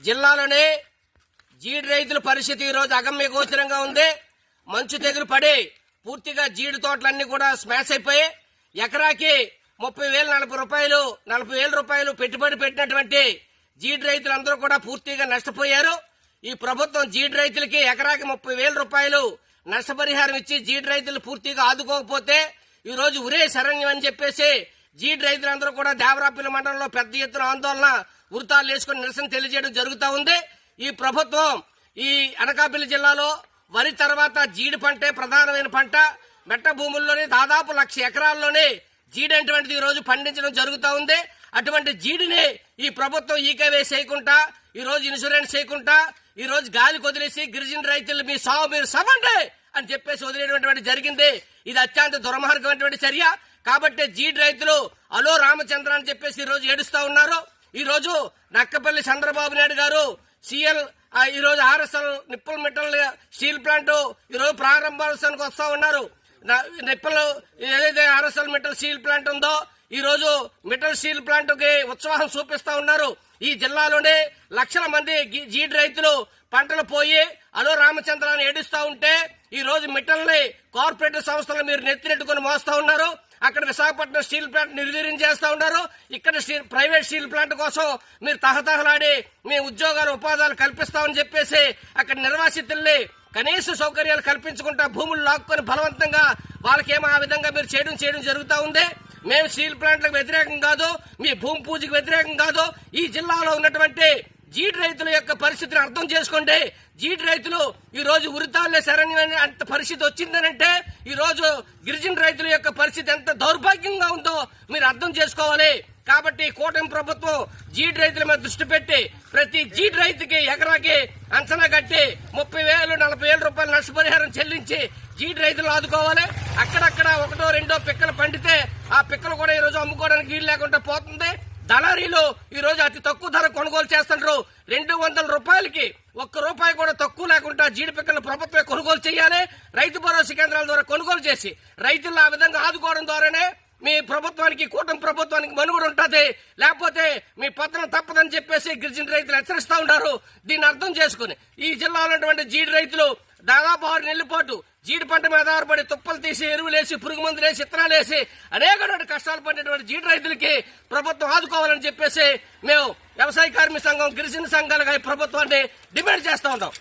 జిల్లాలోనే జీడి రైతుల పరిస్థితి ఈ రోజు అగమ్య గోచరంగా ఉంది. మంచు తెగులు పడి పూర్తిగా జీడి తోటలన్నీ కూడా స్మాష్ అయిపోయి ఎకరాకి 30,000 40,000 రూపాయలు పెట్టుబడి పెట్టినటువంటి జీడి రైతులందరూ కూడా పూర్తిగా నష్టపోయారు. ఈ ప్రభుత్వం జీడి రైతులకి ఎకరాకి 30,000 రూపాయలు నష్టపరిహారం ఇచ్చి జీడి రైతులు పూర్తిగా ఆదుకోకపోతే ఈ రోజు ఉరే శరణ్యం అని చెప్పేసి జీడి రైతులందరూ కూడా దేవరాపల్లి మండలంలో పెద్ద ఎత్తున ఆందోళన ఉరితాలు వేసుకుని నిరసన తెలియజేయడం జరుగుతూ ఉంది. ఈ ప్రభుత్వం ఈ అనకాపల్లి జిల్లాలో వరి తర్వాత జీడి పంటే ప్రధానమైన పంట. మెట్ట భూముల్లోనే దాదాపు 1,00,000 ఎకరాల్లోనే జీడి అటువంటిది ఈ రోజు పండించడం జరుగుతూ ఉంది. అటువంటి జీడిని ఈ ప్రభుత్వం ఈకేవే చేయకుండా ఈ రోజు ఇన్సూరెన్స్ చేయకుండా ఈ రోజు గాలి వదిలేసి గిరిజన రైతులు మీ సాగు మీరు సవండి అని చెప్పేసి వదిలేటువంటి జరిగింది. ఇది అత్యంత దుర్మార్గమైనటువంటి చర్య. కాబట్టి జీడి రైతులు అలో రామచంద్ర అని చెప్పేసి ఈ రోజు ఏడుస్తా ఉన్నారు. ఈ రోజు నక్కపల్లి చంద్రబాబు నాయుడు గారు సిఎల్ ఈ రోజు RSL nipple metal steel plant ఈ రోజు ప్రారంభోత్సవానికి వస్తా ఉన్నారు. నిప్పులు ఏదైతే ఆర్ఎస్ఎల్ మెటల్ స్టీల్ ప్లాంట్ ఉందో ఈ రోజు మెటల్ స్టీల్ ప్లాంట్ కి ఉత్సాహం చూపిస్తా ఉన్నారు. ఈ జిల్లాలోనే లక్షల మంది జీడి రైతులు పంటలు పోయి అలో రామచంద్ర అని ఏడుస్తా ఉంటే ఈ రోజు మిట్టల్ని కార్పొరేట్ సంస్థలు మీరు నెత్తినెట్టుకుని మోస్తా ఉన్నారు. అక్కడ విశాఖపట్నం స్టీల్ ప్లాంట్ నిర్వీర్యం చేస్తా ఉన్నారు. ఇక్కడ ప్రైవేట్ స్టీల్ ప్లాంట్ కోసం మీరు తహతహలాడి మీ ఉద్యోగాలు ఉపాధాలు కల్పిస్తామని చెప్పేసి అక్కడ నిర్వాసితుల్ని కనీస సౌకర్యాలు కల్పించుకుంటా భూములు లాక్కొని బలవంతంగా వాళ్ళకేమో ఆ విధంగా మీరు చేయడం జరుగుతూ ఉంది. మేము స్టీల్ ప్లాంట్లకు వ్యతిరేకం కాదు, మీ భూమి పూజకు వ్యతిరేకం కాదు. ఈ జిల్లాలో ఉన్నటువంటి జీడి రైతుల యొక్క పరిస్థితిని అర్థం చేసుకోండి. జీడి రైతులు ఈ రోజు ఉరితాళ్లే శరణ్యం అంత పరిస్థితి వచ్చిందనంటే ఈ రోజు గిరిజన రైతుల యొక్క పరిస్థితి ఎంత దౌర్భాగ్యంగా ఉందో మీరు అర్థం చేసుకోవాలి. కాబట్టి కూటమి ప్రభుత్వం జీడి రైతుల మీద దృష్టి పెట్టి ప్రతి జీడి రైతుకి ఎకరాకి అంచనా కట్టి 30,000 40,000 రూపాయలు నష్టపరిహారం చెల్లించి జీడి రైతులు ఆదుకోవాలి. అక్కడక్కడ 1-2 పిక్కలు పండితే ఆ పిక్కలు కూడా ఈ రోజు అమ్ముకోవడానికి వీలు లేకుండా పోతుంది. దళారీలు ఈ రోజు అతి తక్కువ ధర కొనుగోలు చేస్తుంటారు. 200 రూపాయలకి 1 రూపాయి కూడా తక్కువ లేకుండా జీడి పిక్కలు ప్రభుత్వమే కొనుగోలు చేయాలి. రైతు భరోసా కేంద్రాల ద్వారా కొనుగోలు చేసి రైతులను ఆ విధంగా ఆదుకోవడం ద్వారానే మీ ప్రభుత్వానికి కూటమి ప్రభుత్వానికి మనుగడ ఉంటుంది. లేకపోతే మీ పతనం తప్పదని చెప్పేసి గిరిజన రైతులు హెచ్చరిస్తా ఉంటారు. దీన్ని అర్థం చేసుకుని ఈ జిల్లాలో ఉన్నటువంటి జీడి రైతులు దాదాపు 6 నెలల పాటు జీడి పంట మీద ఆధారపడి తుప్పలు తీసి ఎరువులేసి పురుగు మందులేసి విత్తనాలేసి అనేక కష్టాలు పడినటువంటి జీడి రైతులకి ప్రభుత్వం ఆదుకోవాలని చెప్పేసి మేము వ్యవసాయ కార్మిక సంఘం గిరిజన సంఘాలుగా ఈ ప్రభుత్వాన్ని డిమాండ్ చేస్తా ఉన్నాం.